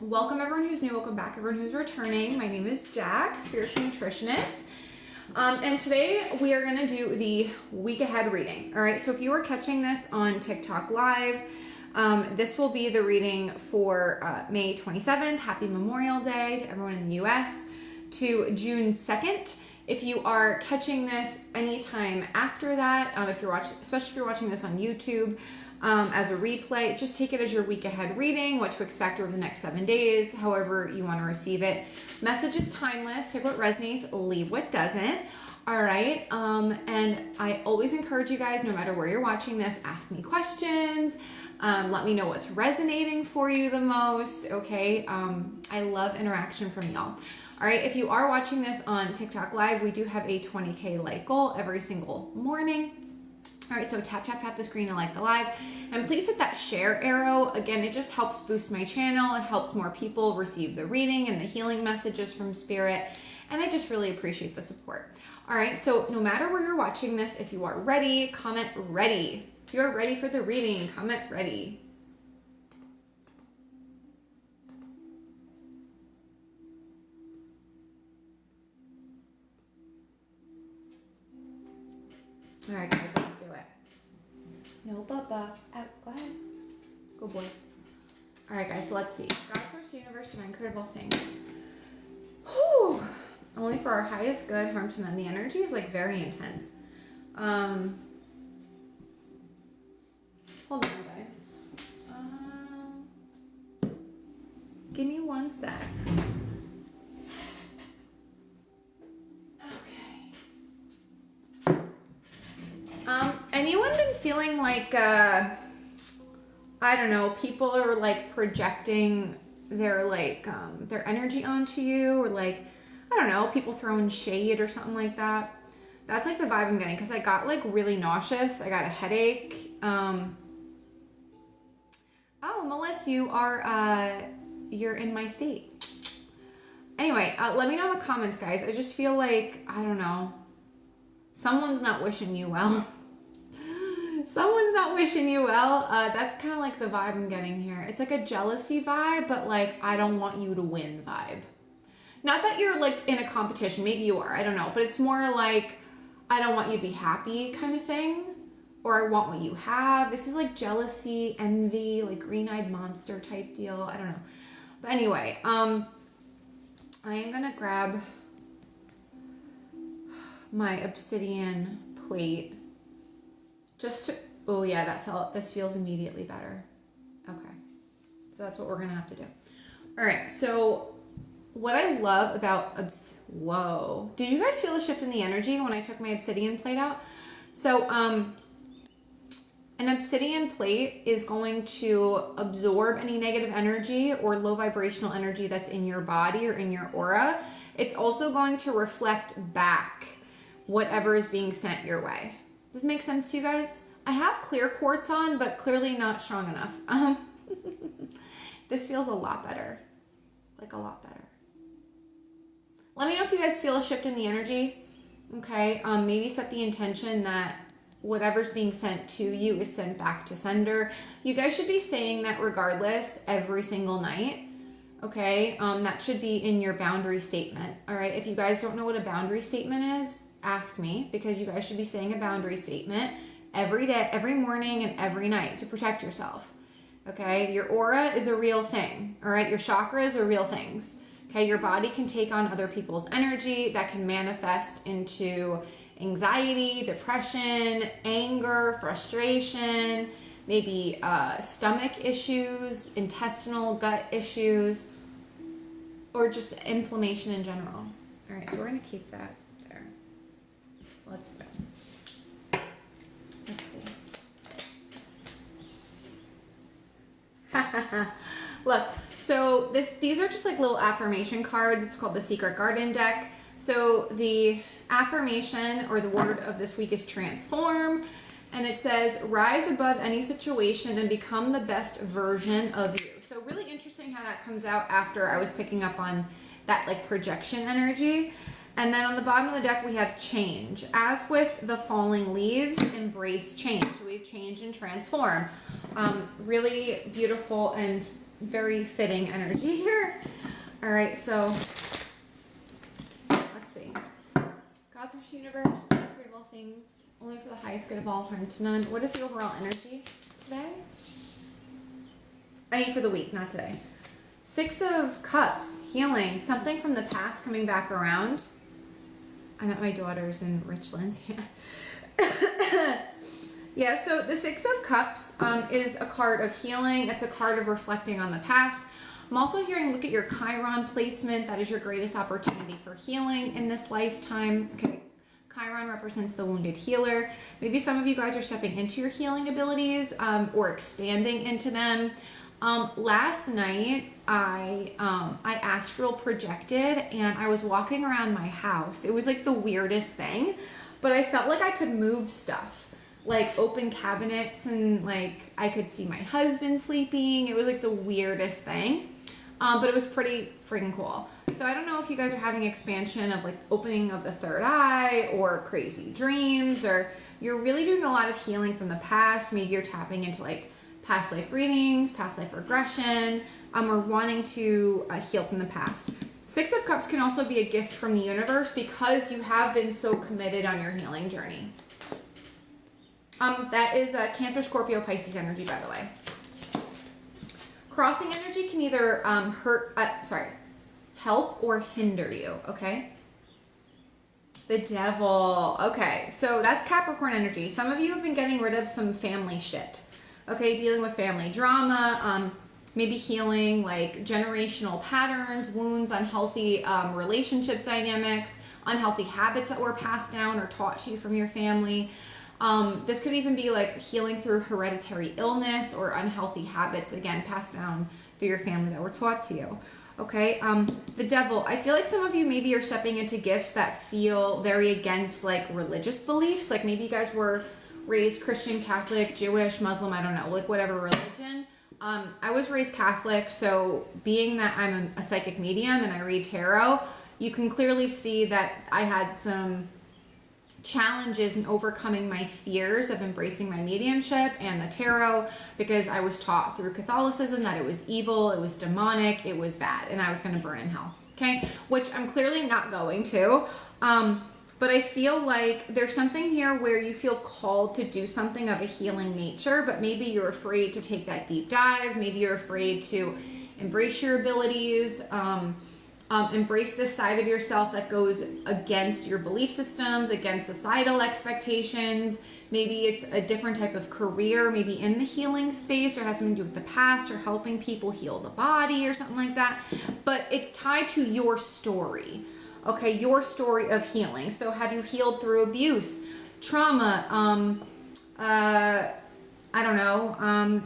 Welcome everyone who's new, welcome back everyone who's returning. My name is Jack, spiritual nutritionist. And today we are going to do the week ahead reading. All right, so if you are catching this on TikTok Live, this will be the reading for May 27th. Happy Memorial Day to everyone in the US, to June 2nd. If you are catching this anytime after that, if you're watching, especially if you're watching this on YouTube, as a replay, just take it as your week ahead reading, what to expect over the next 7 days, however you want to receive it. Message is timeless. Take what resonates, leave what doesn't. All right. And I always encourage you guys, no matter where you're watching this, ask me questions. Let me know what's resonating for you the most. Okay. I love interaction from y'all. All right. If you are watching this on TikTok Live, we do have a 20K like goal every single morning. All right, so tap the screen to like the live, and please hit that share arrow. Again, it just helps boost my channel. It helps more people receive the reading and the healing messages from Spirit, and I just really appreciate the support. All right, so no matter where you're watching this, if you are ready, comment ready. If you're ready for the reading, comment ready. All right, guys, let's do it. No, Bubba. Go ahead. Go, boy. All right, guys, so let's see. God, source, universe, divine, creator of all things. Whew. Only for our highest good, harm to none. The energy is, like, very intense. Hold on, guys. Give me 1 sec. Anyone been feeling like, I don't know, people are like projecting their their energy onto you, or like, I don't know, people throwing shade or something like that? That's like the vibe I'm getting, because I got like really nauseous. I got a headache. Oh, Melissa, you're in my state. Anyway, let me know in the comments, guys. I just feel like, I don't know, someone's not wishing you well. Someone's not wishing you well. That's kind of like the vibe I'm getting here. It's like a jealousy vibe, but like, I don't want you to win vibe. Not that you're like in a competition. Maybe you are. I don't know. But it's more like, I don't want you to be happy kind of thing. Or I want what you have. This is like jealousy, envy, like green-eyed monster type deal. I don't know. But anyway, I am going to grab my obsidian plate. Just to, oh yeah, this feels immediately better. Okay. So that's what we're going to have to do. All right. So what I love about, whoa. Did you guys feel a shift in the energy when I took my obsidian plate out? So, an obsidian plate is going to absorb any negative energy or low vibrational energy that's in your body or in your aura. It's also going to reflect back whatever is being sent your way. Does this make sense to you guys? I have clear quartz on, but clearly not strong enough. This feels a lot better. Like a lot better. Let me know if you guys feel a shift in the energy. Okay, maybe set the intention that whatever's being sent to you is sent back to sender. You guys should be saying that regardless every single night. Okay, that should be in your boundary statement. All right, if you guys don't know what a boundary statement is, ask me, because you guys should be saying a boundary statement every day, every morning, and every night to protect yourself. Okay, your aura is a real thing. All right, your chakras are real things. Okay, your body can take on other people's energy that can manifest into anxiety, depression, anger, frustration, maybe stomach issues, intestinal gut issues, or just inflammation in general. All right, so we're going to keep that there. Let's do it. Let's see. Look, so these are just like little affirmation cards. It's called the Secret Garden deck. So the affirmation or the word of this week is transform. And it says, rise above any situation and become the best version of you. So really interesting how that comes out after I was picking up on that like projection energy. And then on the bottom of the deck, we have change. As with the falling leaves, embrace change. So we have change and transform. Really beautiful and very fitting energy here. All right, so let's see. God's first universe, the creative all things, only for the highest good of all, harm to none. What is the overall energy today? I mean, for the week, not today. 6 of Cups, healing, something from the past coming back around. I'm at my daughter's in Richlands. Yeah. Yeah, so the 6 of Cups is a card of healing. It's a card of reflecting on the past. I'm also hearing, look at your Chiron placement. That is your greatest opportunity for healing in this lifetime. Okay, Chiron represents the wounded healer. Maybe some of you guys are stepping into your healing abilities or expanding into them. Last night, I astral projected and I was walking around my house. It was like the weirdest thing, but I felt like I could move stuff. Like open cabinets, and like I could see my husband sleeping. It was like the weirdest thing, but it was pretty freaking cool. So I don't know if you guys are having expansion of like opening of the third eye or crazy dreams, or you're really doing a lot of healing from the past. Maybe you're tapping into like past life readings, past life regression, or wanting to heal from the past. 6 of Cups can also be a gift from the universe because you have been so committed on your healing journey. That is Cancer, Scorpio, Pisces energy, by the way. Crossing energy can either help or hinder you, okay? The Devil. Okay, so that's Capricorn energy. Some of you have been getting rid of some family shit, okay? Dealing with family drama, maybe healing like generational patterns, wounds, unhealthy relationship dynamics, unhealthy habits that were passed down or taught to you from your family. This could even be like healing through hereditary illness or unhealthy habits, again, passed down through your family that were taught to you. Okay, the Devil. I feel like some of you maybe are stepping into gifts that feel very against like religious beliefs. Like maybe you guys were raised Christian, Catholic, Jewish, Muslim, I don't know, like whatever religion. I was raised Catholic, so being that I'm a psychic medium and I read tarot, you can clearly see that I had some challenges in overcoming my fears of embracing my mediumship and the tarot, because I was taught through Catholicism that it was evil, it was demonic, it was bad, and I was going to burn in hell. Okay, which I'm clearly not going to. But I feel like there's something here where you feel called to do something of a healing nature, but maybe you're afraid to take that deep dive. Maybe you're afraid to embrace your abilities, embrace this side of yourself that goes against your belief systems, against societal expectations. Maybe it's a different type of career, maybe in the healing space, or has something to do with the past, or helping people heal the body or something like that. But it's tied to your story. Okay, your story of healing. So have you healed through abuse, trauma, I don't know,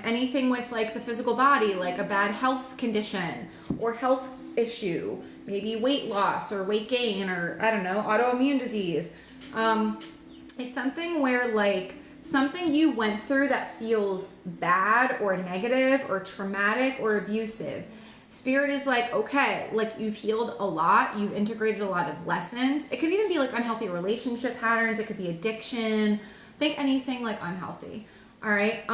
anything with like the physical body, like a bad health condition or health issue, maybe weight loss or weight gain, or I don't know, autoimmune disease. It's something where like something you went through that feels bad or negative or traumatic or abusive. Spirit is like, okay, like you've healed a lot, you've integrated a lot of lessons. It could even be like unhealthy relationship patterns, it could be addiction, think anything like unhealthy. All right.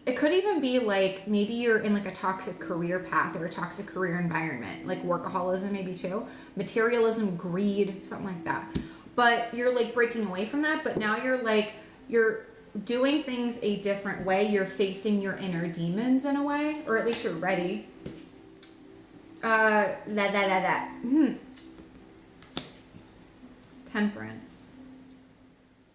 It could even be like maybe you're in like a toxic career path or a toxic career environment, like workaholism maybe too, materialism, greed, something like that. But you're like breaking away from that, but now you're doing things a different way. You're facing your inner demons in a way, or at least you're ready. Temperance.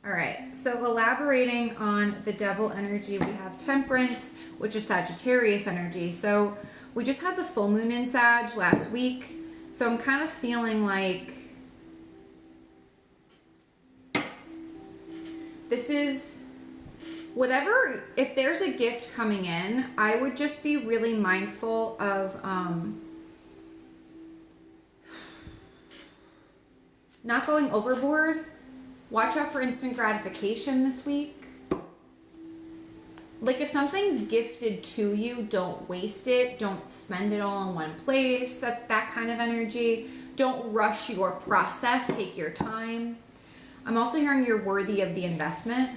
All right, so elaborating on the Devil energy, we have Temperance, which is Sagittarius energy. So we just had the full moon in Sag last week. So I'm kind of feeling like this is whatever, if there's a gift coming in, I would just be really mindful of not going overboard. Watch out for instant gratification this week. Like if something's gifted to you, don't waste it. Don't spend it all in one place. That kind of energy. Don't rush your process. Take your time. I'm also hearing you're worthy of the investment.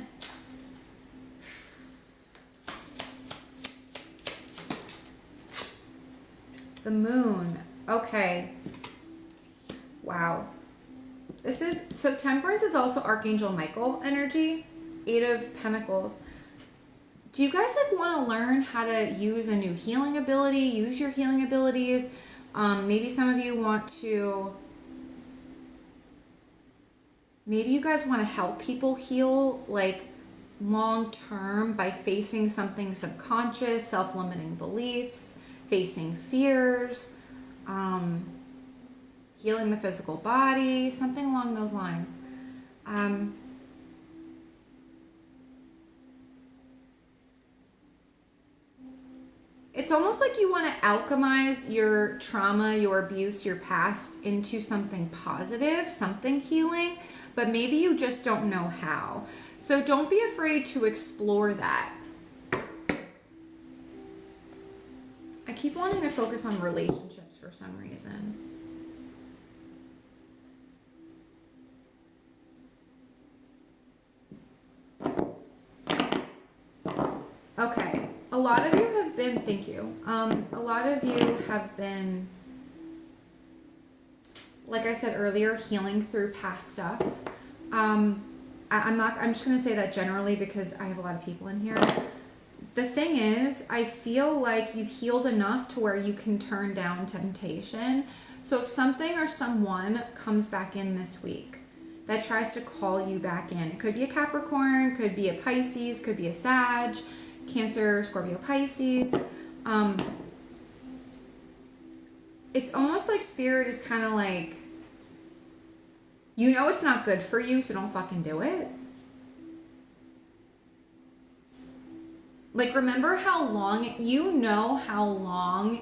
The moon. Okay. Wow. So temperance is also Archangel Michael energy. 8 of Pentacles. Do you guys like want to learn how to use a new healing ability, use your healing abilities? Maybe some of you want to, maybe you guys want to help people heal like long term by facing something subconscious, self-limiting beliefs, facing fears, healing the physical body, something along those lines. It's almost like you want to alchemize your trauma, your abuse, your past into something positive, something healing, but maybe you just don't know how. So don't be afraid to explore that. I keep wanting to focus on relationships for some reason. Okay, a lot of you have been, thank you. A lot of you have been, like I said earlier, healing through past stuff. I'm just going to say that generally because I have a lot of people in here. The thing is, I feel like you've healed enough to where you can turn down temptation. So if something or someone comes back in this week that tries to call you back in, it could be a Capricorn, could be a Pisces, could be a Sag, Cancer, Scorpio, Pisces. It's almost like Spirit is kind of like, you know it's not good for you, so don't fucking do it. Like, remember how long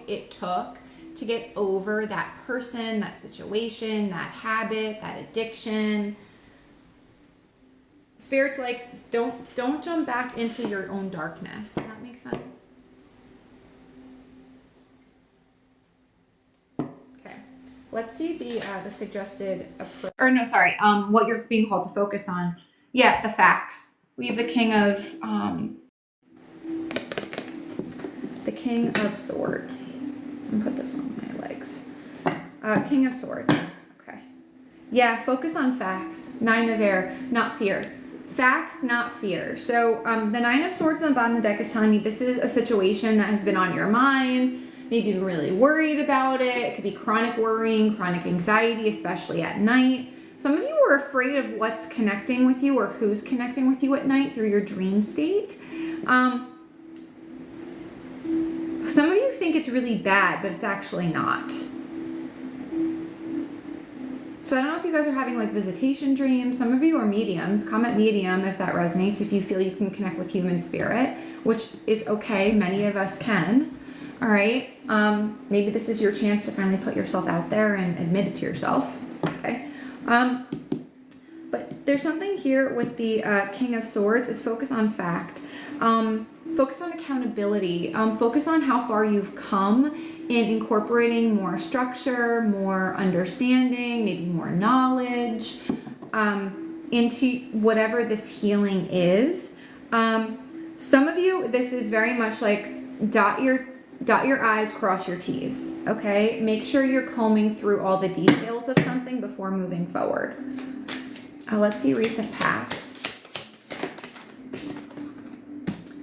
it took to get over that person, that situation, that habit, that addiction. Spirit's like, don't jump back into your own darkness. Does that make sense? Okay. Let's see the suggested approach. Or no, sorry. What you're being called to focus on. Yeah, the facts. We have the King of Swords. I'm gonna put this on my legs. King of Swords. Okay. Yeah, focus on facts. 9 of Air, not fear. Facts, not fear. So the 9 of Swords on the bottom of the deck is telling me this is a situation that has been on your mind. Maybe you're really worried about it. It could be chronic worrying, chronic anxiety, especially at night. Some of you are afraid of what's connecting with you or who's connecting with you at night through your dream state. Some of you think it's really bad, but it's actually not. So I don't know if you guys are having like visitation dreams. Some of you are mediums. Comment medium if that resonates, if you feel you can connect with human spirit, which is okay. Many of us can. All right. Maybe this is your chance to finally put yourself out there and admit it to yourself. Okay. But there's something here with the King of Swords is focus on fact. Focus on accountability. Focus on how far you've come in incorporating more structure, more understanding, maybe more knowledge into whatever this healing is. Some of you, this is very much like dot your I's, cross your T's. Okay, make sure you're combing through all the details of something before moving forward. Let's see recent past.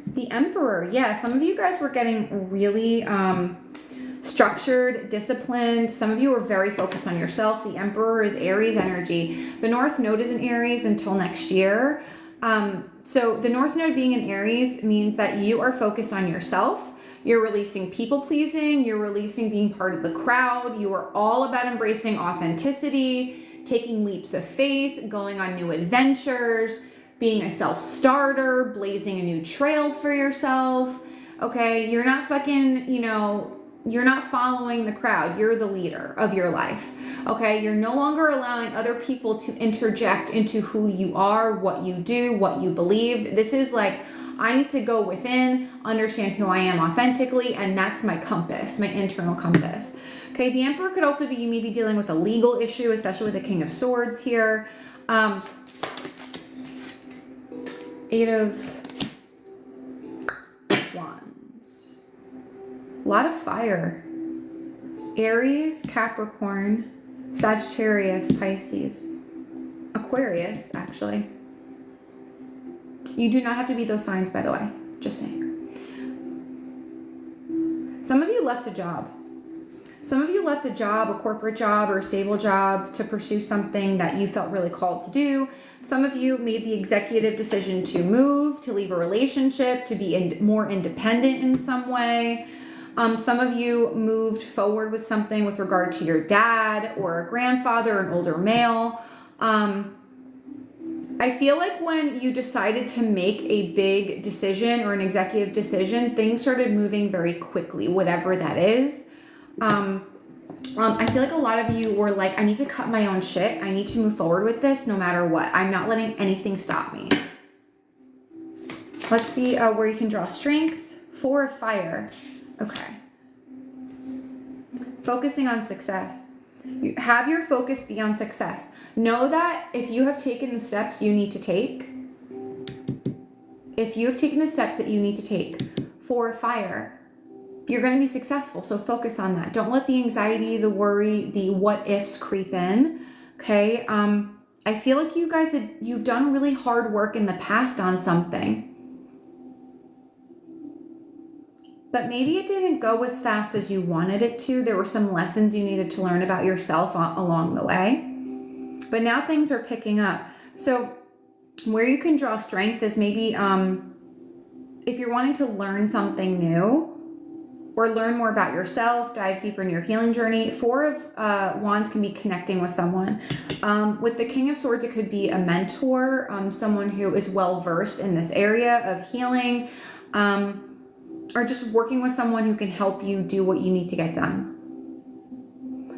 The Emperor. Yeah, some of you guys were getting really structured, disciplined. Some of you are very focused on yourself. The Emperor is Aries energy. The North Node is in Aries until next year. So the North Node being in Aries means that you are focused on yourself. You're releasing people pleasing. You're releasing being part of the crowd. You are all about embracing authenticity, taking leaps of faith, going on new adventures, being a self-starter, blazing a new trail for yourself. Okay, you're not fucking, you're not following the crowd. You're the leader of your life. Okay, you're no longer allowing other people to interject into who you are, what you do, what you believe. This is like, I need to go within, understand who I am authentically, and that's my compass, my internal compass. Okay, the Emperor could also be you maybe dealing with a legal issue, especially with the King of Swords here. 8 of Wands. A lot of fire. Aries, Capricorn, Sagittarius, Pisces, Aquarius, actually. You do not have to be those signs, by the way. Just saying. Some of you left a job. Some of you left a job, a corporate job or a stable job to pursue something that you felt really called to do. Some of you made the executive decision to move, to leave a relationship, to be more independent in some way. Some of you moved forward with something with regard to your dad or a grandfather, an older male. I feel like when you decided to make a big decision or an executive decision, things started moving very quickly, whatever that is. I feel like a lot of you were like, I need to cut my own shit. I need to move forward with this no matter what. I'm not letting anything stop me. Let's see where you can draw strength. 4 of fire. Okay. Focusing on success. You have your focus be on success. Know that if you have taken the steps you need to take, if you have taken the steps that you need to take for fire, you're going to be successful. So focus on that. Don't let the anxiety, the worry, the what ifs creep in. Okay. I feel like you guys you've done really hard work in the past on something, but maybe it didn't go as fast as you wanted it to. There were some lessons you needed to learn about yourself along the way, but now things are picking up. So where you can draw strength is maybe if you're wanting to learn something new or learn more about yourself, dive deeper in your healing journey. 4 of Wands can be connecting with someone. With the King of Swords, it could be a mentor, someone who is well-versed in this area of healing, or just working with someone who can help you do what you need to get done.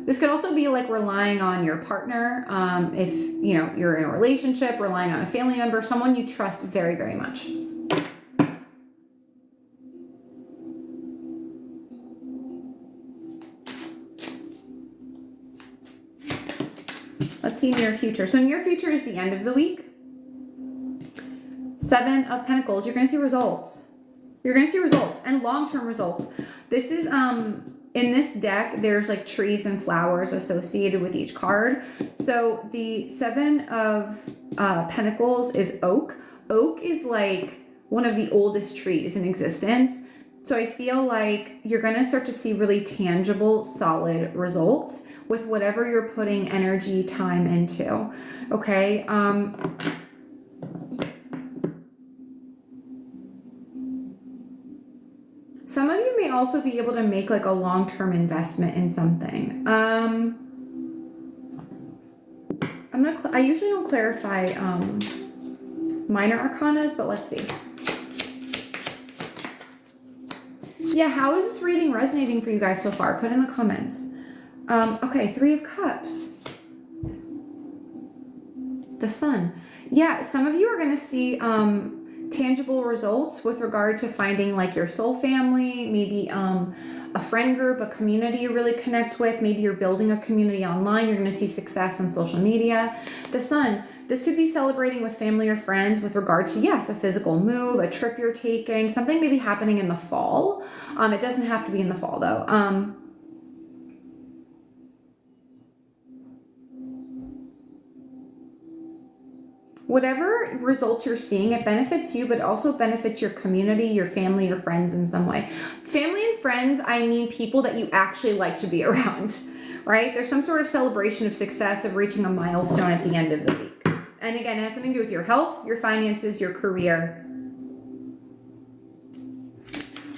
This could also be like relying on your partner. If you're in a relationship, relying on a family member, someone you trust very, very much. Let's see near future. So near future is the end of the week. 7 of Pentacles. You're going to see results. You're going to see results and long-term results. This is, in this deck, there's like trees and flowers associated with each card. So the 7 of Pentacles is oak. Oak is like one of the oldest trees in existence. So I feel like you're going to start to see really tangible, solid results with whatever you're putting energy, time into. Okay. Some of you may also be able to make like a long-term investment in something. I usually don't clarify minor arcanas, but let's see. Yeah, how is this reading resonating for you guys so far? Put in the comments. Okay, 3 of Cups. The Sun. Yeah, some of you are going to see tangible results with regard to finding like your soul family, maybe a friend group, a community you really connect with. Maybe you're building a community online. You're going to see success on social media. The Sun. This could be celebrating with family or friends with regard to, yes, a physical move, a trip you're taking, something maybe happening in the fall. It doesn't have to be in the fall though. Whatever results you're seeing, it benefits you, but also benefits your community, your family, your friends in some way. Family and friends, I mean people that you actually like to be around, right? There's some sort of celebration of success, of reaching a milestone at the end of the week. And again, it has something to do with your health, your finances, your career.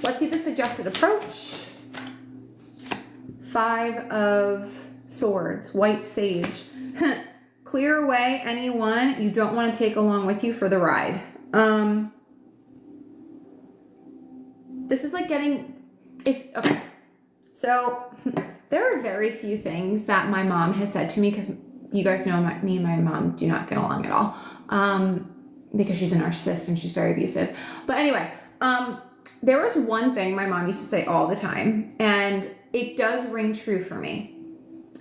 Let's see the suggested approach. 5 of Swords, White Sage. Clear away anyone you don't want to take along with you for the ride. This is like getting, okay. So there are very few things that my mom has said to me, because you guys know me and my mom do not get along at all, because she's a narcissist and she's very abusive. But anyway, there was one thing my mom used to say all the time, and it does ring true for me.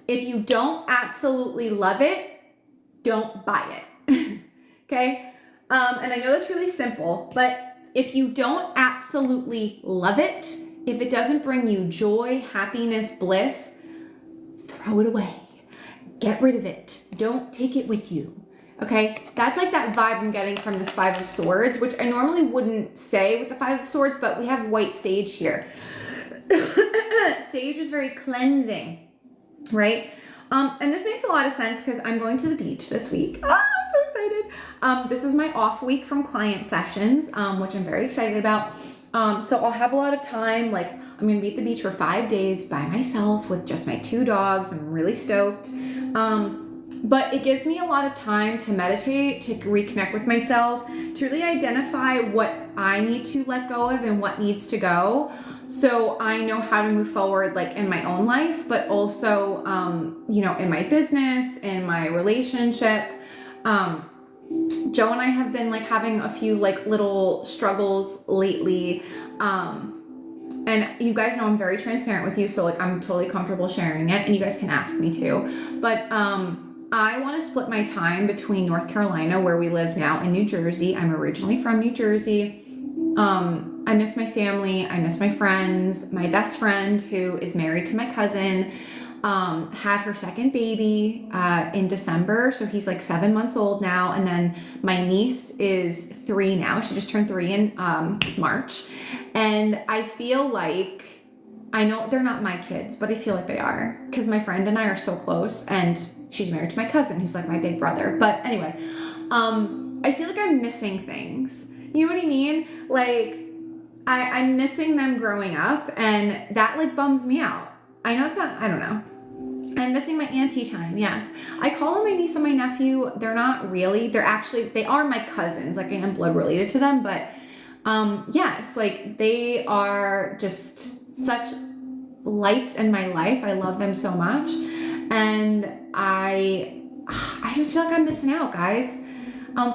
If you don't absolutely love it, don't buy it. Okay? And I know that's really simple, but if you don't absolutely love it, if it doesn't bring you joy, happiness, bliss, throw it away. Get rid of it. Don't take it with you. Okay, that's like that vibe I'm getting from this Five of Swords, which I normally wouldn't say with the Five of Swords, but we have white sage here. Sage is very cleansing, right? And this makes a lot of sense because I'm going to the beach this week. I'm so excited. This is my off week from client sessions, which I'm very excited about. So I'll have a lot of time. Like, I'm going to be at the beach for 5 days by myself with just my 2 dogs. I'm really stoked. But it gives me a lot of time to meditate, to reconnect with myself, to really identify what I need to let go of and what needs to go. So I know how to move forward, like in my own life, but also, in my business, in my relationship. Joe and I have been like having a few like little struggles lately. And you guys know I'm very transparent with you, so like I'm totally comfortable sharing it, and you guys can ask me too. But I want to split my time between North Carolina, where we live now, and New Jersey. I'm originally from New Jersey. I miss my family. I miss my friends. My best friend, who is married to my cousin, had her second baby in December. So he's like 7 months old now. And then my niece is 3 now. She just turned 3 in March. And I feel like, I know they're not my kids, but I feel like they are, because my friend and I are so close, and she's married to my cousin, who's like my big brother. But anyway, I feel like I'm missing things. You know what I mean? Like, I'm missing them growing up, and that like bums me out. I know it's not, I don't know. I'm missing my auntie time, yes. I call them my niece and my nephew. They're not really, they are my cousins. Like, I am blood related to them, but yes, like they are just such lights in my life. I love them so much. And I just feel like I'm missing out, guys.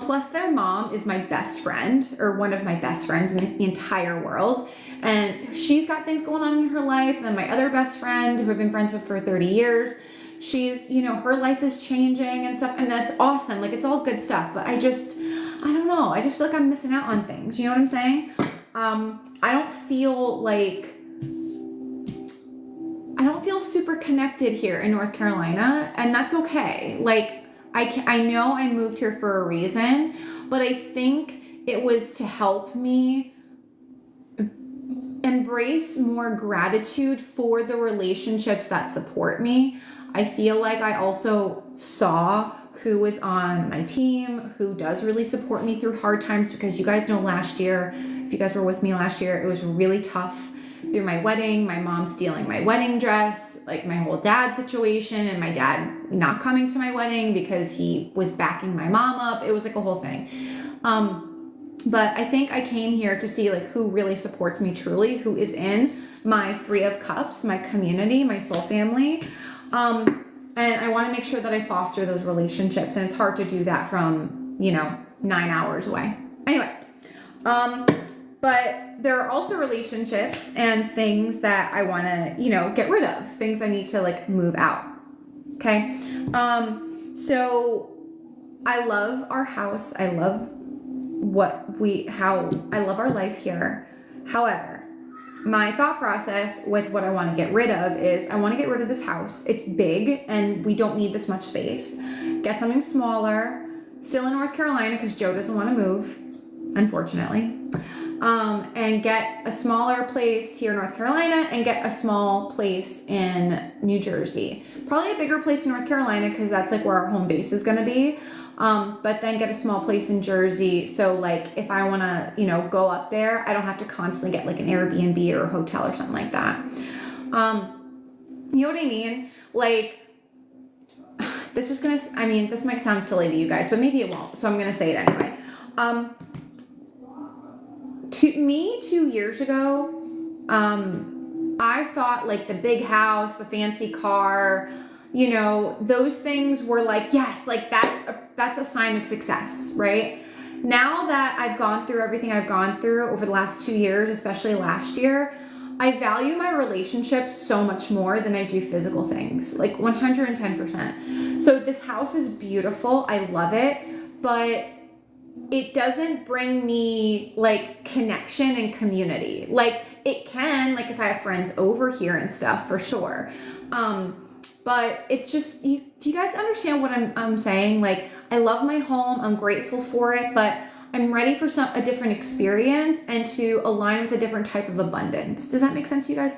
Plus their mom is my best friend, or one of my best friends in the entire world. And she's got things going on in her life. And then my other best friend, who I've been friends with for 30 years, she's, her life is changing and stuff. And that's awesome. Like, it's all good stuff. But I don't know. I just feel like I'm missing out on things. You know what I'm saying? I don't feel super connected here in North Carolina, and that's okay. Like, I know I moved here for a reason, but I think it was to help me embrace more gratitude for the relationships that support me. I feel like I also saw who was on my team, who does really support me through hard times, because you guys know last year, if you guys were with me last year, it was really tough through my wedding, my mom stealing my wedding dress, like my whole dad situation, and my dad not coming to my wedding because he was backing my mom up. It was like a whole thing. But I think I came here to see like who really supports me truly, who is in my 3 of Cups, my community, my soul family. And I want to make sure that I foster those relationships, and it's hard to do that from, 9 hours away. Anyway, but there are also relationships and things that I want to, get rid of, things I need to like move out. Okay. So I love our house. I love I love our life here. However, my thought process with what I want to get rid of is I want to get rid of this house. It's big and we don't need this much space. Get something smaller, still in North Carolina because Joe doesn't want to move, unfortunately. And get a smaller place here in North Carolina and get a small place in New Jersey. Probably a bigger place in North Carolina because that's like where our home base is going to be. But then get a small place in Jersey. So like if I want to, go up there, I don't have to constantly get like an Airbnb or a hotel or something like that. You know what I mean? Like this might sound silly to you guys, but maybe it won't. So I'm going to say it anyway. To me, 2 years ago, I thought like the big house, the fancy car, those things were like, yes, like that's a sign of success, right? Now that I've gone through everything I've gone through over the last 2 years, especially last year, I value my relationships so much more than I do physical things, like 110%. So this house is beautiful. I love it, but it doesn't bring me like connection and community. Like it can, like if I have friends over here and stuff, for sure. But it's just, do you guys understand what I'm saying? Like, I love my home. I'm grateful for it, but I'm ready for a different experience and to align with a different type of abundance. Does that make sense to you guys?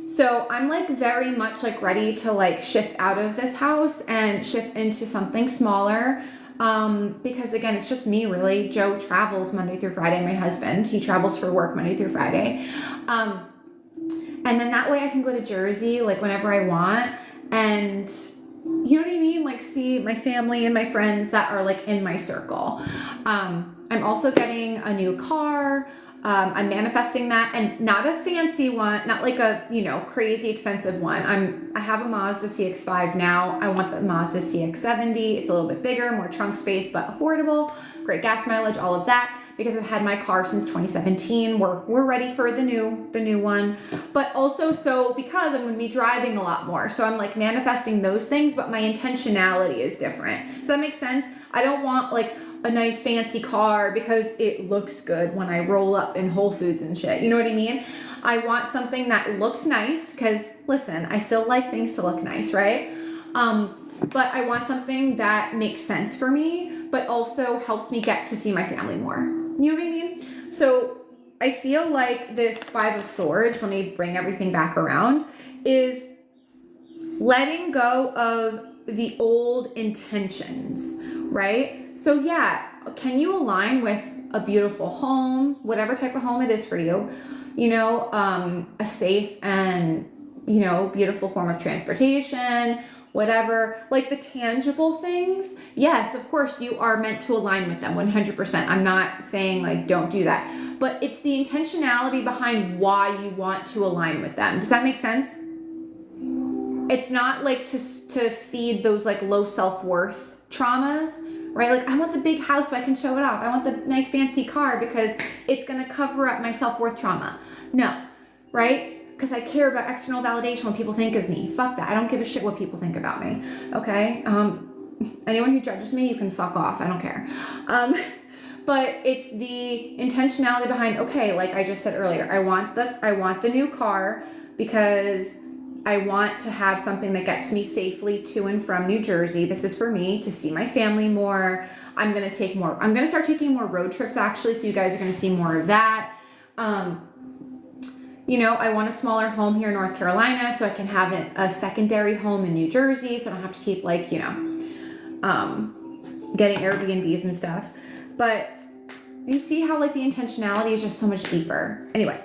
So I'm like very much like ready to like shift out of this house and shift into something smaller. Because again, it's just me really. Joe travels Monday through Friday. My husband, he travels for work Monday through Friday. And then that way I can go to Jersey like whenever I want, and you know what I mean? Like see my family and my friends that are like in my circle. I'm also getting a new car. I'm manifesting that, and not a fancy one, not like a, crazy expensive one. I have a Mazda CX-5 now. I want the Mazda CX-70. It's a little bit bigger, more trunk space, but affordable, great gas mileage, all of that. Because I've had my car since 2017. We're ready for the new one. But also because I'm going to be driving a lot more. So I'm like manifesting those things, but my intentionality is different. Does that make sense? I don't want like a nice fancy car because it looks good when I roll up in Whole Foods and shit. You know what I mean? I want something that looks nice because listen, I still like things to look nice, right? But I want something that makes sense for me, but also helps me get to see my family more. You know what I mean? So I feel like this 5 of Swords, let me bring everything back around, is letting go of the old intentions, right? So yeah, can you align with a beautiful home, whatever type of home it is for you, a safe and, beautiful form of transportation, whatever, like the tangible things. Yes, of course you are meant to align with them 100%. I'm not saying like don't do that, but it's the intentionality behind why you want to align with them. Does that make sense? It's not like to feed those like low self-worth traumas, right? Like I want the big house so I can show it off. I want the nice fancy car because it's going to cover up my self-worth trauma. No, right? Because I care about external validation when people think of me. Fuck that. I don't give a shit what people think about me. Okay? Anyone who judges me, you can fuck off. I don't care. But it's the intentionality behind, okay, like I just said earlier, I want the new car because I want to have something that gets me safely to and from New Jersey. This is for me to see my family more. I'm going to start taking more road trips actually. So you guys are going to see more of that. I want a smaller home here in North Carolina so I can have a secondary home in New Jersey so I don't have to keep like, getting Airbnbs and stuff. But you see how like the intentionality is just so much deeper. Anyway,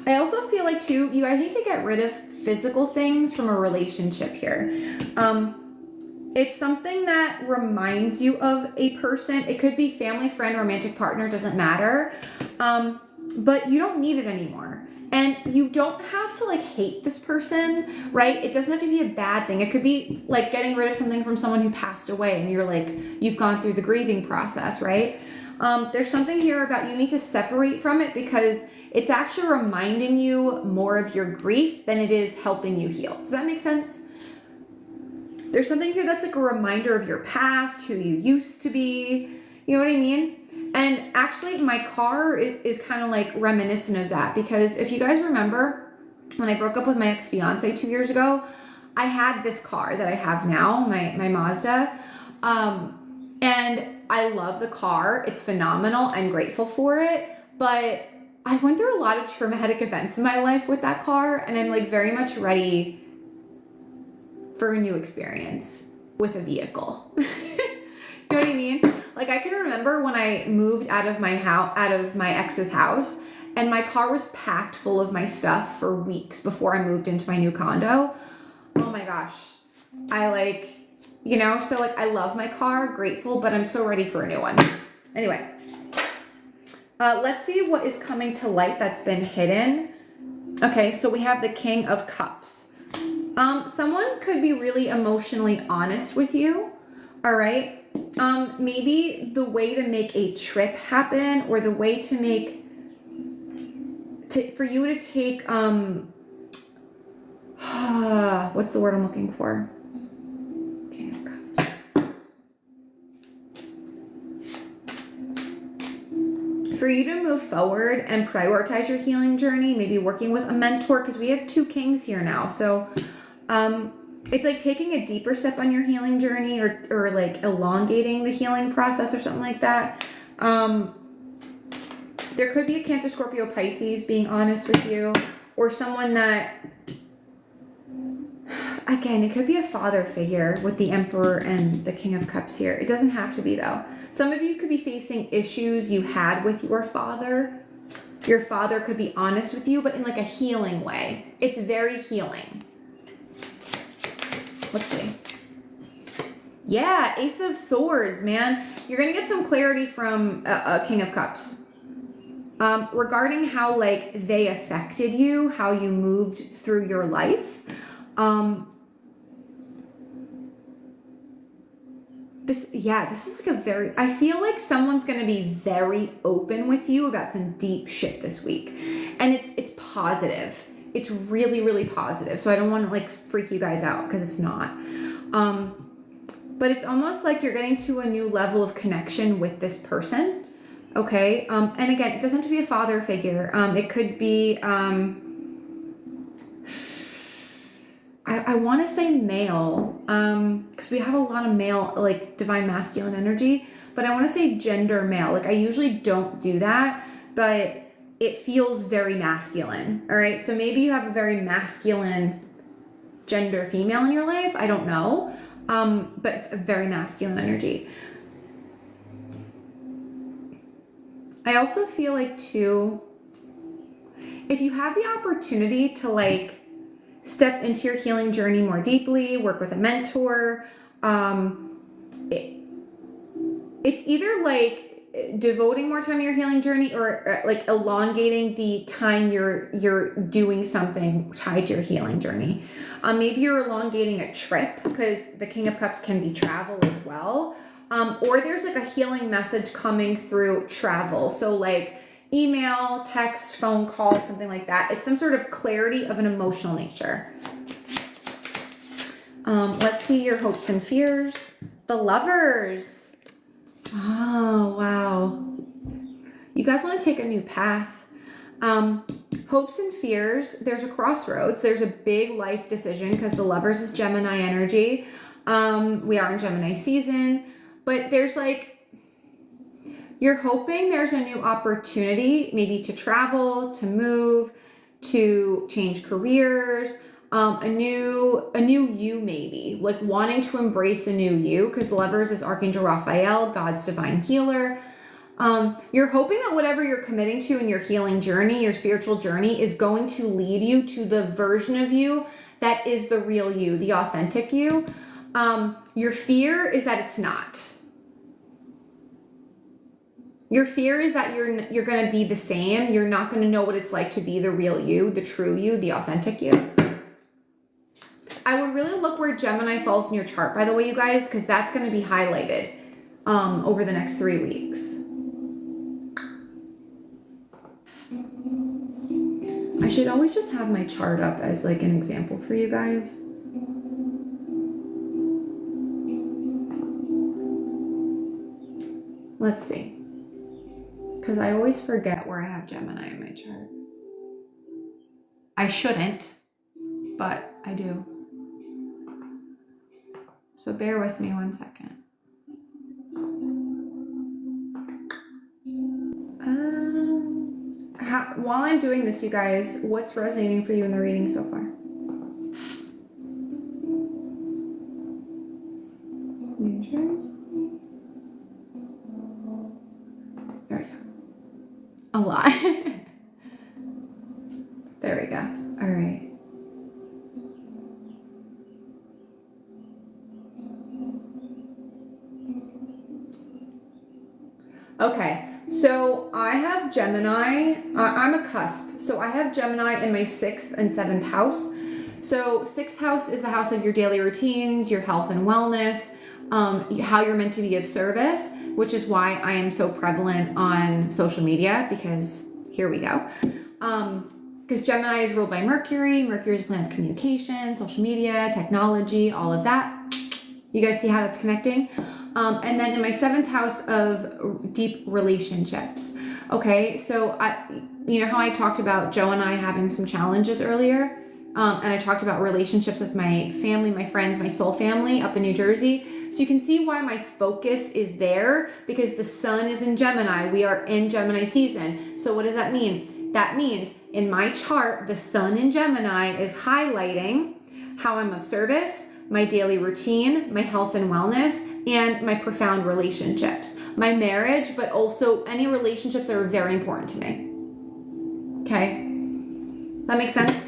I also feel like too, you guys need to get rid of physical things from a relationship here. It's something that reminds you of a person. It could be family, friend, romantic partner, doesn't matter. But you don't need it anymore. And you don't have to like hate this person, right? It doesn't have to be a bad thing. It could be like getting rid of something from someone who passed away and you're like, you've gone through the grieving process, right? There's something here about you need to separate from it because it's actually reminding you more of your grief than it is helping you heal. Does that make sense? There's something here that's like a reminder of your past, who you used to be. You know what I mean? And actually my car is kind of like reminiscent of that because if you guys remember when I broke up with my ex-fiance 2 years ago, I had this car that I have now, my Mazda. And I love the car. It's phenomenal. I'm grateful for it. But I went through a lot of traumatic events in my life with that car. And I'm like very much ready for a new experience with a vehicle. You know what I mean? Like I can remember when I moved out of my ex's house and my car was packed full of my stuff for weeks before I moved into my new condo. Oh my gosh. I like, so like I love my car, grateful, but I'm so ready for a new one. Anyway, let's see what is coming to light that's been hidden. Okay, so we have the King of Cups. Someone could be really emotionally honest with you. All right. Maybe the way to make a trip happen or the way to for you to take, what's the word I'm looking for? for you to move forward and prioritize your healing journey, maybe working with a mentor, because we have 2 kings here now. So it's like taking a deeper step on your healing journey, or like elongating the healing process or something like that. There could be a Cancer, Scorpio, Pisces being honest with you, or someone that, again, it could be a father figure with the Emperor and the King of Cups here. It doesn't have to be, though. Some of you could be facing issues you had with your father. Your father could be honest with you, but in like a healing way. It's very healing. Let's see. Yeah, Ace of Swords, man. You're going to get some clarity from a King of Cups. Regarding how like they affected you, how you moved through your life. This is like a very, I feel like someone's going to be very open with you about some deep shit this week. And it's positive. It's really, really positive. So I don't want to like freak you guys out, because it's not. But it's almost like you're getting to a new level of connection with this person. Okay. And again, it doesn't have to be a father figure. It could be, I want to say male, because we have a lot of male, like divine masculine energy, but I want to say gender male. Like I usually don't do that, but it feels very masculine. All right. So maybe you have a very masculine gender female in your life. I don't know. But it's a very masculine energy. I also feel like too, if you have the opportunity to like step into your healing journey more deeply, work with a mentor, it's either like devoting more time to your healing journey, or like elongating the time you're doing something tied to your healing journey. Maybe you're elongating a trip, because the King of Cups can be travel as well. Or there's like a healing message coming through travel. So like email, text, phone call, something like that. It's some sort of clarity of an emotional nature. Let's see your hopes and fears. The Lovers. Oh, wow. You guys want to take a new path. Hopes and fears. There's a crossroads. There's a big life decision, because the Lovers is Gemini energy. We are in Gemini season. But there's like, you're hoping there's a new opportunity, maybe to travel, to move, to change careers, a new you maybe, like wanting to embrace a new you, because Lovers is Archangel Raphael, God's divine healer. You're hoping that whatever you're committing to in your healing journey, your spiritual journey, is going to lead you to the version of you that is the real you, the authentic you. Your fear is that it's not. Your fear is that you're going to be the same. You're not going to know what it's like to be the real you, the true you, the authentic you. I would really look where Gemini falls in your chart, by the way, you guys, because that's going to be highlighted over the next 3 weeks. I should always just have my chart up as like an example for you guys. Let's see. Because I always forget where I have Gemini in my chart. I shouldn't, but I do. So bear with me 1 second. While I'm doing this, you guys, what's resonating for you in the reading so far? New charms? There we go. A lot. There we go. All right. Okay, so I have Gemini. I'm a cusp. So I have Gemini in my 6th and 7th house. So 6th house is the house of your daily routines, your health and wellness, how you're meant to be of service, which is why I am so prevalent on social media, because here we go. Because Gemini is ruled by Mercury. Mercury is a planet of communication, social media, technology, all of that. You guys see how that's connecting? And then in my 7th house of deep relationships. Okay, so you know how I talked about Joe and I having some challenges earlier? And I talked about relationships with my family, my friends, my soul family up in New Jersey. So you can see why my focus is there, because the sun is in Gemini. We are in Gemini season. So what does that mean? That means in my chart, the sun in Gemini is highlighting how I'm of service, my daily routine, my health and wellness, and my profound relationships, my marriage, but also any relationships that are very important to me. Okay? Does that make sense?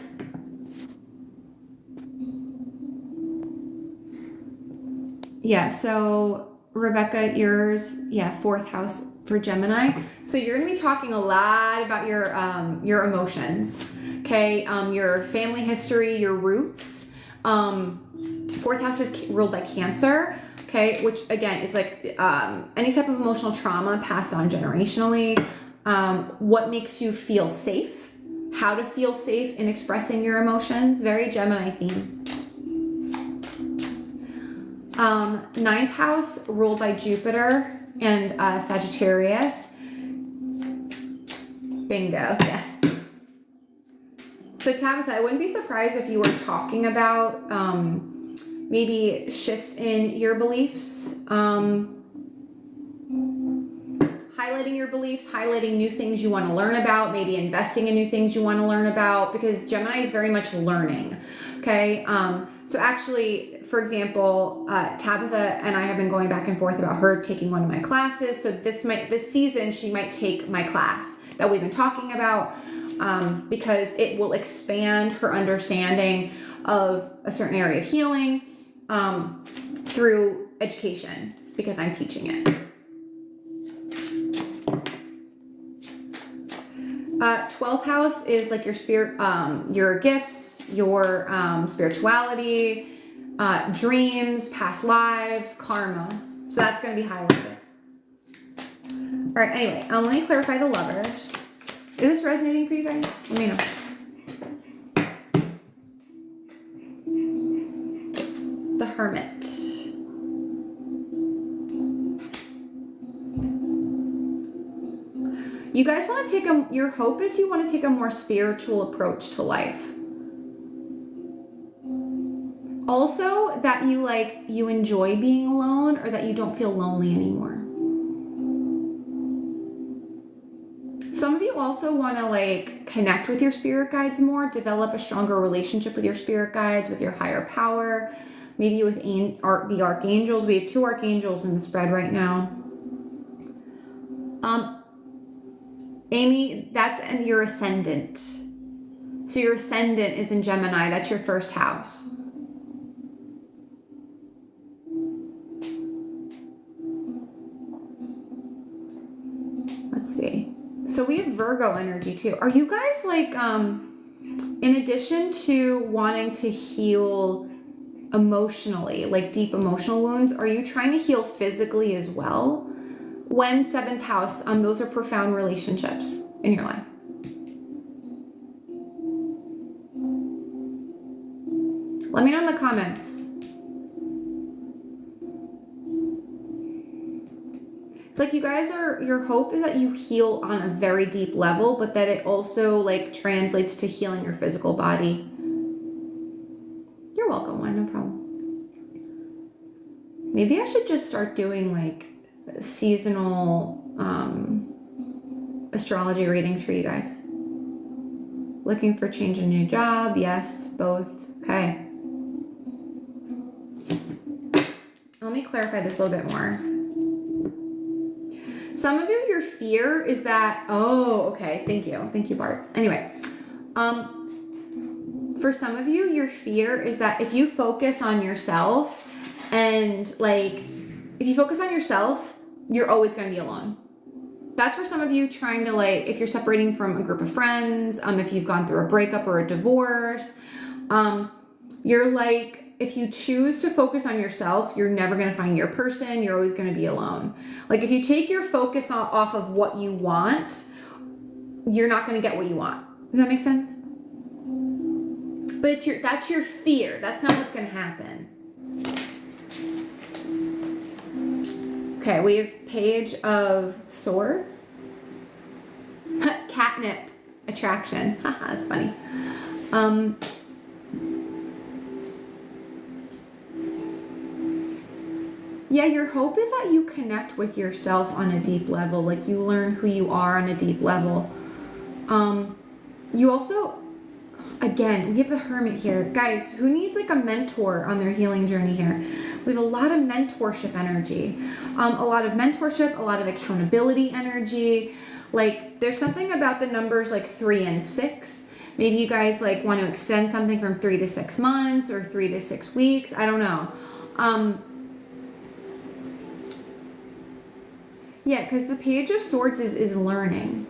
Yeah, so Rebecca, yours, fourth house for Gemini. So you're going to be talking a lot about your emotions, okay? Your family history, your roots. Fourth house is ruled by Cancer, okay? Which again is like any type of emotional trauma passed on generationally. What makes you feel safe? How to feel safe in expressing your emotions. Very Gemini theme. Ninth house ruled by Jupiter and Sagittarius. Bingo. Yeah. So Tabitha, I wouldn't be surprised if you were talking about maybe shifts in your beliefs, highlighting your beliefs, highlighting new things you want to learn about, maybe investing in new things you want to learn about, because Gemini is very much learning. Okay. So actually, for example, Tabitha and I have been going back and forth about her taking one of my classes. So this season, she might take my class that we've been talking about, because it will expand her understanding of a certain area of healing, through education, because I'm teaching it. 12th house is like your spirit, your gifts, your spirituality, dreams, past lives, karma. So that's going to be highlighted. All right, anyway, let me clarify the lovers. Is this resonating for you guys? Let me know. The Hermit. You guys want to take your hope is you want to take a more spiritual approach to life. Also, that you enjoy being alone, or that you don't feel lonely anymore. Some of you also want to connect with your spirit guides more, develop a stronger relationship with your spirit guides, with your higher power, maybe with the archangels. We have 2 archangels in the spread right now. Amy, that's your ascendant. So your ascendant is in Gemini. That's your first house. Let's see. So we have Virgo energy too. Are you guys in addition to wanting to heal emotionally, deep emotional wounds, are you trying to heal physically as well? When 7th house, those are profound relationships in your life. Let me know in the comments. It's like you guys your hope is that you heal on a very deep level, but that it also translates to healing your physical body. You're welcome, Wine, no problem. Maybe I should just start doing seasonal astrology readings for you guys. Looking for change in a new job? Yes, both. Okay. Let me clarify this a little bit more. Some of you, your fear is that, okay, thank you, Bart. Anyway, for some of you, your fear is that if you focus on yourself and if you focus on yourself, you're always going to be alone. That's for some of you trying to if you're separating from a group of friends, if you've gone through a breakup or a divorce, you're if you choose to focus on yourself, you're never going to find your person. You're always going to be alone. If you take your focus off of what you want, you're not going to get what you want. Does that make sense? But that's your fear. That's not what's going to happen. Okay, we have Page of Swords. catnip attraction. Haha, that's funny. Yeah, your hope is that you connect with yourself on a deep level. Like you learn who you are on a deep level. You also, again, we have the Hermit here. Guys, who needs like a mentor on their healing journey here? We have a lot of mentorship energy. A lot of mentorship, a lot of accountability energy. Like there's something about the numbers like 3 and 6. Maybe you guys like want to extend something from 3 to 6 months or 3 to 6 weeks. I don't know. Yeah, because the Page of Swords is learning.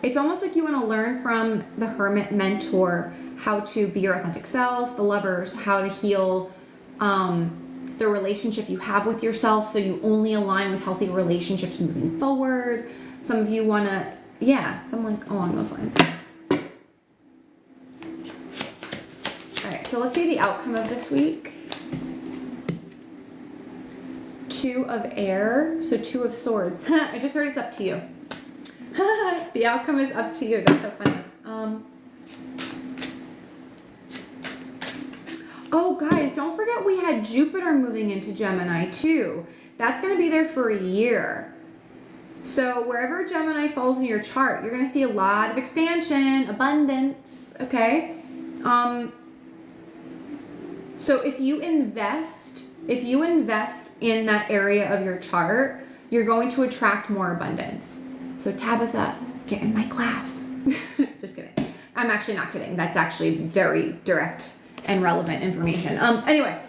It's almost like you want to learn from the Hermit mentor how to be your authentic self, the Lovers, how to heal the relationship you have with yourself so you only align with healthy relationships moving forward. Some of you want to, yeah, something like along those lines. All right, so let's see the outcome of this week. 2 of Air, so 2 of Swords. I just heard it's up to you. The outcome is up to you. That's so funny. Oh, guys, don't forget we had Jupiter moving into Gemini too. That's going to be there for a year. So wherever Gemini falls in your chart, you're going to see a lot of expansion, abundance, okay? So if you invest in that area of your chart, you're going to attract more abundance. So Tabitha, get in my class. Just kidding. I'm actually not kidding. That's actually very direct and relevant information. Anyway,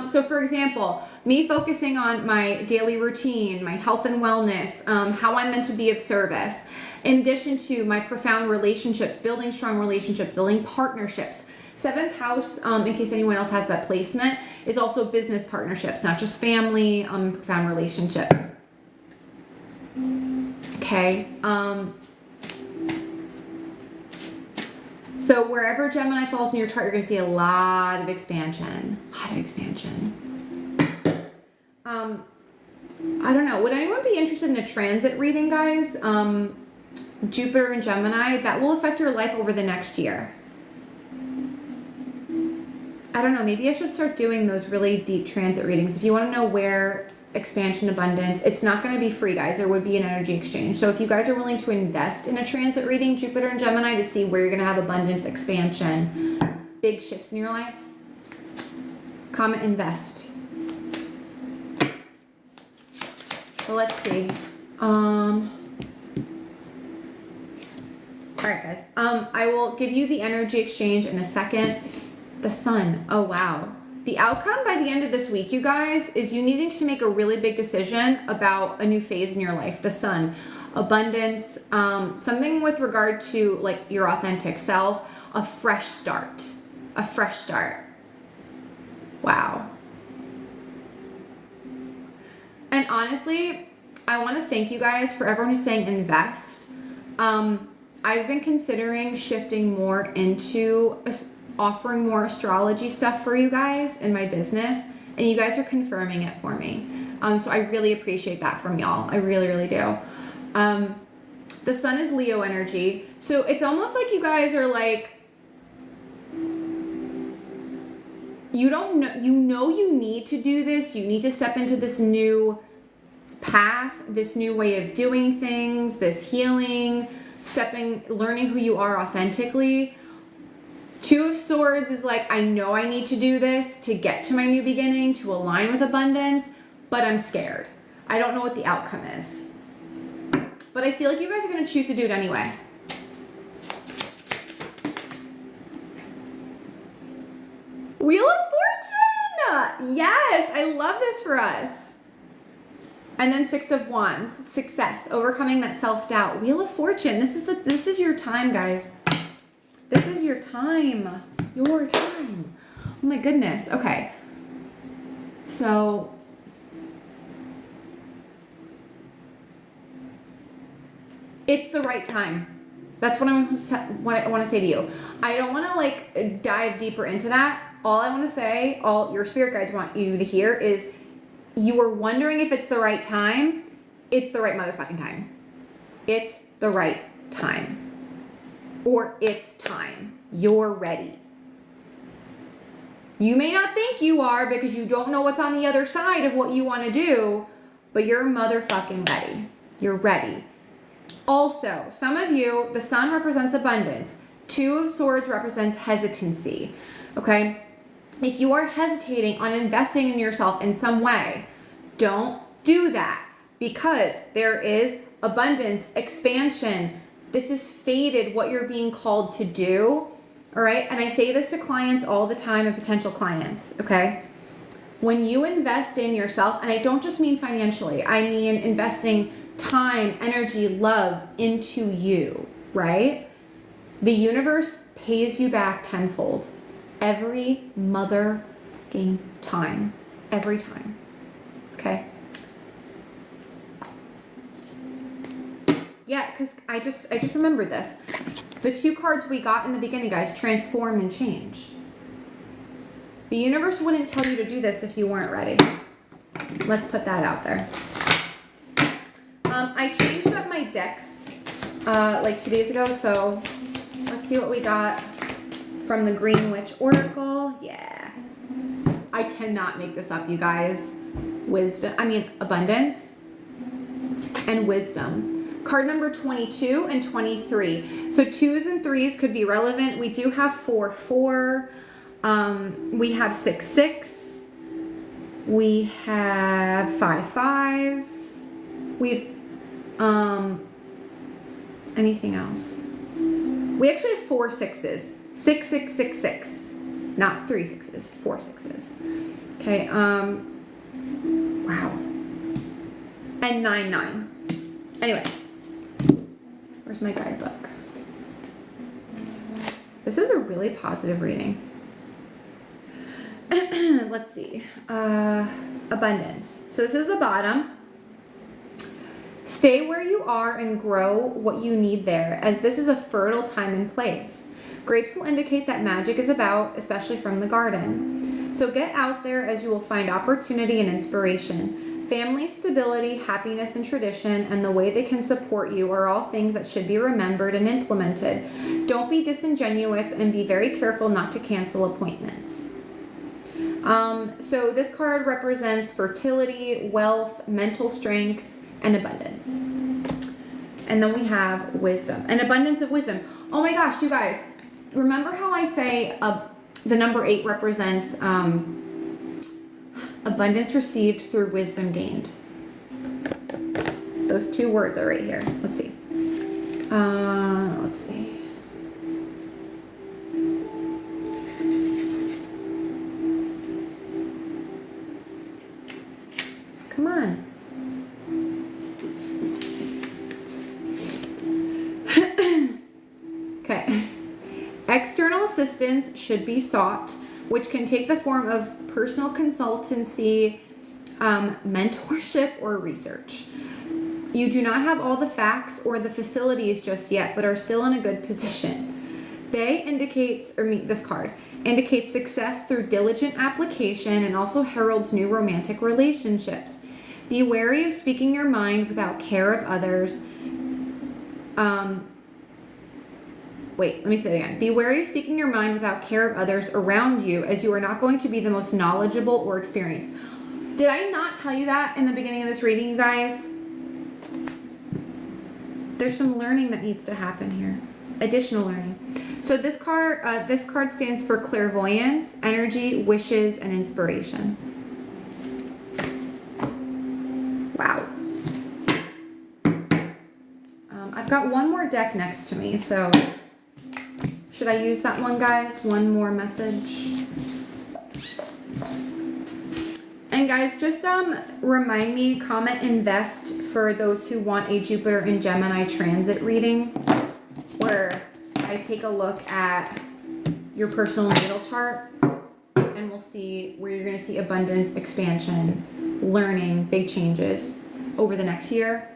so for example, me focusing on my daily routine, my health and wellness, how I'm meant to be of service, in addition to my profound relationships, building strong relationships, building partnerships. 7th house, in case anyone else has that placement, is also business partnerships, not just family, profound relationships. Okay. So wherever Gemini falls in your chart, you're going to see a lot of expansion. I don't know. Would anyone be interested in a transit reading, guys? Jupiter and Gemini, that will affect your life over the next year. I don't know, maybe I should start doing those really deep transit readings. If you want to know where expansion, abundance, it's not going to be free, guys. There would be an energy exchange. So if you guys are willing to invest in a transit reading, Jupiter and Gemini, to see where you're going to have abundance, expansion, big shifts in your life, comment invest. So let's see. All right, guys. I will give you the energy exchange in a second. The Sun. Oh, wow. The outcome by the end of this week, you guys, is you needing to make a really big decision about a new phase in your life. The Sun. Abundance. Something with regard to like your authentic self. A fresh start. A fresh start. Wow. And honestly, I want to thank you guys for everyone who's saying invest. I've been considering shifting more into offering more astrology stuff for you guys in my business, and you guys are confirming it for me. So I really appreciate that from y'all. I really, really do. The Sun is Leo energy. So it's almost like you guys are like, you need to do this. You need to step into this new path, this new way of doing things, this healing, learning who you are authentically. 2 of Swords is like, I know I need to do this to get to my new beginning, to align with abundance, but I'm scared. I don't know what the outcome is. But I feel like you guys are going to choose to do it anyway. Wheel of Fortune! Yes, I love this for us. And then 6 of Wands, success, overcoming that self-doubt. Wheel of Fortune, this is your time, guys. This is your time. Your time. Oh my goodness. Okay. So it's the right time. That's what I want to say to you. I don't want to like dive deeper into that. All I want to say, all your spirit guides want you to hear is you were wondering if it's the right time. It's the right motherfucking time. It's the right time. Or it's time. You're ready. You may not think you are because you don't know what's on the other side of what you want to do, but you're motherfucking ready. You're ready. Also, some of you, the sun represents abundance. Two of Swords represents hesitancy. Okay? If you are hesitating on investing in yourself in some way, don't do that because there is abundance, expansion. This is fated what you're being called to do. All right. And I say this to clients all the time and potential clients. Okay. When you invest in yourself, and I don't just mean financially, I mean investing time, energy, love into you, right? The universe pays you back tenfold every motherfucking time. Every time. Okay. Yeah, because I just remembered this. The two cards we got in the beginning, guys, transform and change. The universe wouldn't tell you to do this if you weren't ready. Let's put that out there. I changed up my decks like 2 days ago, so let's see what we got from the Green Witch Oracle. Yeah. I cannot make this up, you guys. Abundance and wisdom. Card number 22 and 23. So 2s and 3s could be relevant. We do have 4-4. We have 6-6. We have 5-5. We've anything else? We actually have 4 6s. 6-6-6-6. Not 3 6s. 4 6s. Okay. Wow. And 9-9. Anyway. Where's my guidebook? This is a really positive reading. Let's see. Abundance. So this is the bottom. Stay where you are and grow what you need there, as this is a fertile time and place. Grapes will indicate that magic is about, especially from the garden. So get out there, as you will find opportunity and inspiration. Family, stability, happiness, and tradition, and the way they can support you are all things that should be remembered and implemented. Don't be disingenuous and be very careful not to cancel appointments. So this card represents fertility, wealth, mental strength, and abundance. And then we have wisdom, an abundance of wisdom. Oh my gosh, you guys, remember how I say the number 8 represents abundance received through wisdom gained? Those 2 words are right here. Let's see. Let's see. Come on. Okay. External assistance should be sought, which can take the form of personal consultancy, mentorship, or research. You do not have all the facts or the facilities just yet, but are still in a good position. This card indicates success through diligent application and also heralds new romantic relationships. Be wary of speaking your mind without care of others. Let me say it again. Be wary of speaking your mind without care of others around you, as you are not going to be the most knowledgeable or experienced. Did I not tell you that in the beginning of this reading, you guys? There's some learning that needs to happen here. Additional learning. So this card stands for clairvoyance, energy, wishes, and inspiration. Wow. I've got one more deck next to me, so should I use that one, guys? One more message. And guys, just remind me, comment invest for those who want a Jupiter and Gemini transit reading, where I take a look at your personal natal chart and we'll see where you're going to see abundance, expansion, learning, big changes over the next year.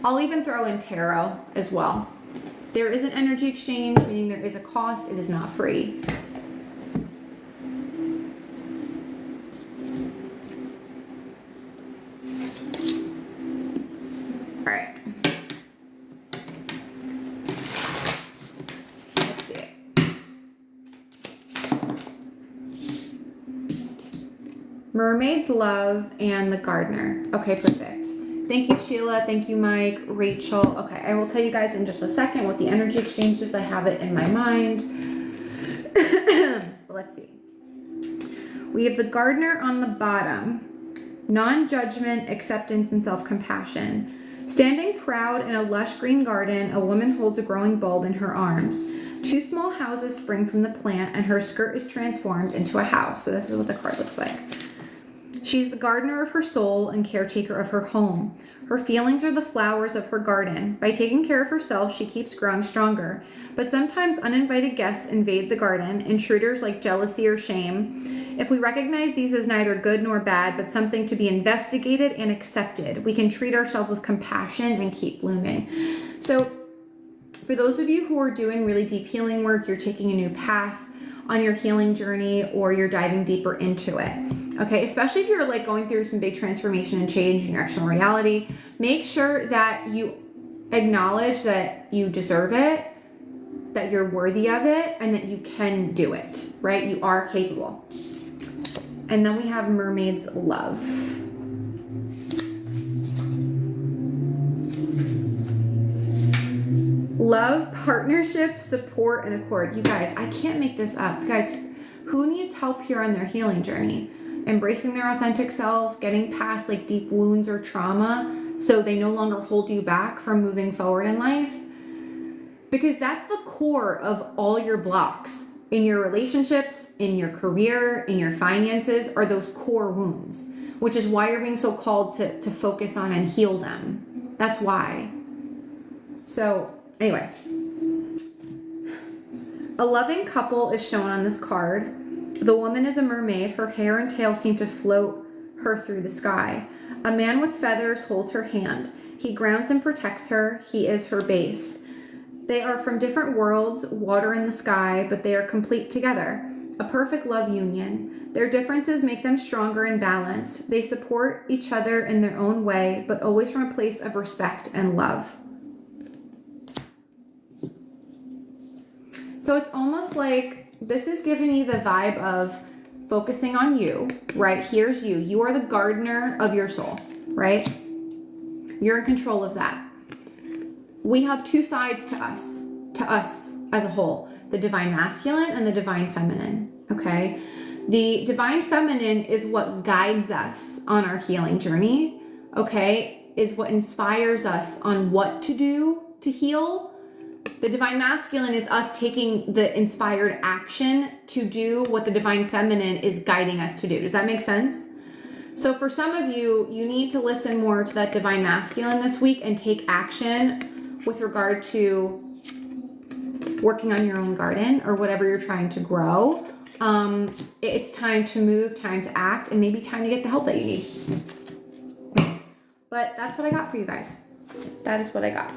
I'll even throw in tarot as well. There is an energy exchange, meaning there is a cost. It is not free. All right. Mermaid's Love and the Gardener. Okay, perfect. Thank you, Sheila. Thank you, Mike, Rachel. Okay, I will tell you guys in just a second what the energy exchange is. I have it in my mind. Let's see. We have the Gardener on the bottom. Non-judgment, acceptance, and self-compassion. Standing proud in a lush green garden, a woman holds a growing bulb in her arms. 2 small houses spring from the plant, and her skirt is transformed into a house. So this is what the card looks like. She's the gardener of her soul and caretaker of her home. Her feelings are the flowers of her garden. By taking care of herself, she keeps growing stronger. But sometimes uninvited guests invade the garden, intruders like jealousy or shame. If we recognize these as neither good nor bad, but something to be investigated and accepted, we can treat ourselves with compassion and keep blooming. So for those of you who are doing really deep healing work, you're taking a new path on your healing journey, or you're diving deeper into it. Okay, especially if you're like going through some big transformation and change in your external reality, make sure that you acknowledge that you deserve it, that you're worthy of it, and that you can do it, right? You are capable. And then we have Mermaid's Love. Love, partnership, support, and accord. You guys, I can't make this up. You guys, who needs help here on their healing journey? Embracing their authentic self, getting past like deep wounds or trauma so they no longer hold you back from moving forward in life. Because that's the core of all your blocks in your relationships, in your career, in your finances, are those core wounds, which is why you're being so called to focus on and heal them. That's why. So anyway, a loving couple is shown on this card. The woman is a mermaid. Her hair and tail seem to float her through the sky. A man with feathers holds her hand. He grounds and protects her. He is her base. They are from different worlds, water and the sky, but they are complete together. A perfect love union. Their differences make them stronger and balanced. They support each other in their own way, but always from a place of respect and love. So it's almost like this is giving me the vibe of focusing on you, right? Here's you. You are the gardener of your soul, right? You're in control of that. We have 2 sides to us as a whole, the divine masculine and the divine feminine, okay? The divine feminine is what guides us on our healing journey, okay? Is what inspires us on what to do to heal. The divine masculine is us taking the inspired action to do what the divine feminine is guiding us to do. Does that make sense? So for some of you, you need to listen more to that divine masculine this week and take action with regard to working on your own garden or whatever you're trying to grow. It's time to move, time to act, and maybe time to get the help that you need. But that's what I got for you guys. That is what I got.